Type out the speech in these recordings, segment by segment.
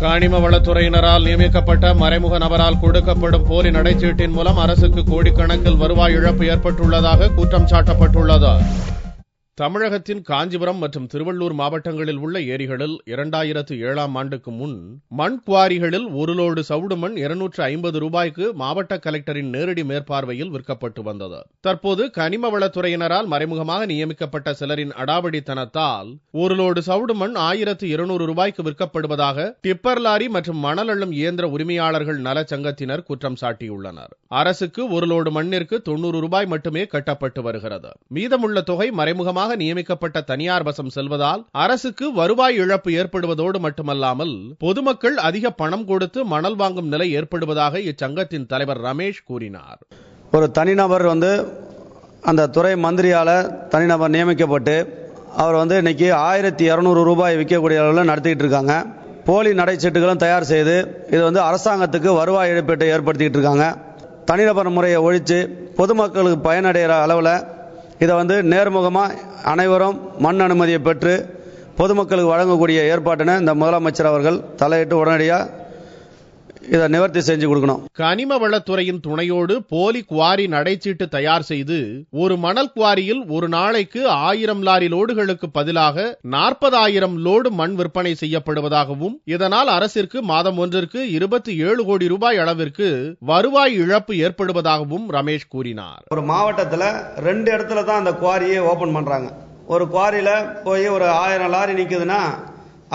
கனிம வளத்துறையினரால் நியமிக்கப்பட்ட மறைமுக நபரால் கொடுக்கப்படும் போலி நடைச்சீட்டின் மூலம் அரசுக்கு கோடிக்கணக்கில் வருவாய் இழப்பு ஏற்பட்டுள்ளதாக குற்றம் சாட்டப்பட்டுள்ளது. தமிழகத்தின் காஞ்சிபுரம் மற்றும் திருவள்ளூர் மாவட்டங்களில் உள்ள ஏரிகளில் 2007ஆம் ஆண்டுக்கு முன் மண் குவாரிகளில் ஒரு லோடு சவுடு மண் 250 ரூபாய்க்கு மாவட்ட கலெக்டரின் நேரடி மேற்பார்வையில் விற்கப்பட்டு வந்தது. தற்போது கனிம வளத்துறையினரால் மறைமுகமாக நியமிக்கப்பட்ட சிலரின் அடாவடித்தனத்தால் ஒரு லோடு சவுடு மண் 1200 ரூபாய்க்கு விற்கப்படுவதாக டிப்பர் லாரி மற்றும் மணல் அள்ளும் இயந்திர உரிமையாளர்கள் நலச்சங்கத்தினர் குற்றம் சாட்டியுள்ளனர். அரசுக்கு ஒரு லோடு மண்ணிற்கு 90 ரூபாய் மட்டுமே கட்டப்பட்டு வருகிறது. மீதமுள்ள தொகை மறைமுகமாக நியமிக்கப்பட்ட தனியார் வசம் செல்வதால் அரசுக்கு வருவாய் இழப்பு ஏற்படுவதோடு மட்டுமல்லாமல் பொதுமக்கள் அதிக பணம் கொடுத்து மணல் வாங்கும் நிலை ஏற்படுவதாக இச்சங்கத்தின் தலைவர் ரமேஷ் கூறினார். ஒரு தனிநபர் அந்த துறை மந்திரியால தனிநபர் நியமிக்கப்பட்டு அவர் இன்னைக்கு 1200 ரூபாய் விற்கக்கூடிய அளவில் நடத்திட்டு இருக்காங்க. போலி நடைச்சீட்டுகளும் தயார் செய்து இது அரசாங்கத்துக்கு வருவாய் இழப்பீட்டை ஏற்படுத்திட்டு இருக்காங்க. தனிநபர் முறையை ஒழிச்சு பொதுமக்களுக்கு பயனடைகிற அளவில் இதை நேர்முகமா அனைவரும் மண் அனுமதியை பெற்று பொதுமக்களுக்கு வழங்கக்கூடிய ஏற்பாட்டினை இந்த முதலமைச்சர் அவர்கள் தலையிட்டு உடனடியாக இதை நிவர்த்தி செஞ்சு கொடுக்கணும். கனிம வளத்துறையின் துணையோடு போலி குவாரி நடைச்சீட்டு தயார் செய்து ஒரு மணல் குவாரியில் ஒரு நாளைக்கு 1000 லாரி லோடுகளுக்கு பதிலாக 40,000 லோடு மண் விற்பனை செய்யப்படுவதாகவும் இதனால் அரசிற்கு மாதம் ஒன்றிற்கு 27 கோடி ரூபாய் அளவிற்கு வருவாய் இழப்பு ஏற்படுவதாகவும் ரமேஷ் கூறினார். ஒரு மாவட்டத்தில் 2 இடத்துல தான் அந்த குவாரியை ஓபன் பண்றாங்க. ஒரு குவாரியில போய் ஒரு 1000 லாரி நிக்குதுன்னா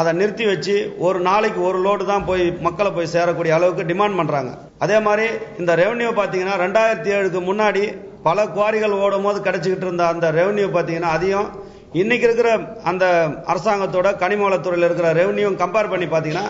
அதை நிறுத்தி வச்சு ஒரு நாளைக்கு ஒரு லோடு தான் போய் மக்களை போய் சேரக்கூடிய அளவுக்கு டிமாண்ட் பண்றாங்க. அதே மாதிரி இந்த ரெவன்யூ பாத்தீங்கன்னா 2007க்கு முன்னாடி பல குவாரிகள் ஓடும் போது கிடைச்சிக்கிட்டு இருந்த அந்த ரெவன்யூ பாத்தீங்கன்னா அதிகம் இன்னைக்கு இருக்கிற அந்த அரசாங்கத்தோட கனிம வளத்துறையில் இருக்கிற ரெவன்யூ கம்பேர் பண்ணி பாத்தீங்கன்னா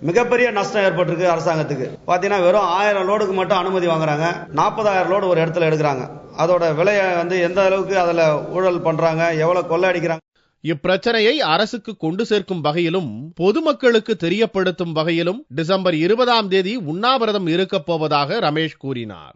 மிகப்பெரிய நஷ்டம் ஏற்பட்டிருக்கு. அரசாங்கத்துக்கு பாத்தீங்கன்னா வெறும் 1000 லோடுக்கு மட்டும் அனுமதி வாங்குறாங்க. 40,000 லோடு ஒரு இடத்துல எடுக்கிறாங்க. அதோட விலையை எந்த அளவுக்கு அதுல ஊழல் பண்றாங்க, எவ்வளவு கொள்ளை அடிக்கிறாங்க. இப்பிரச்சனையை அரசுக்கு கொண்டு சேர்க்கும் வகையிலும் பொதுமக்களுக்கு தெரியப்படுத்தும் வகையிலும் டிசம்பர் 20ஆம் தேதி உண்ணாவிரதம் இருக்கப் போவதாக ரமேஷ் கூறினார்.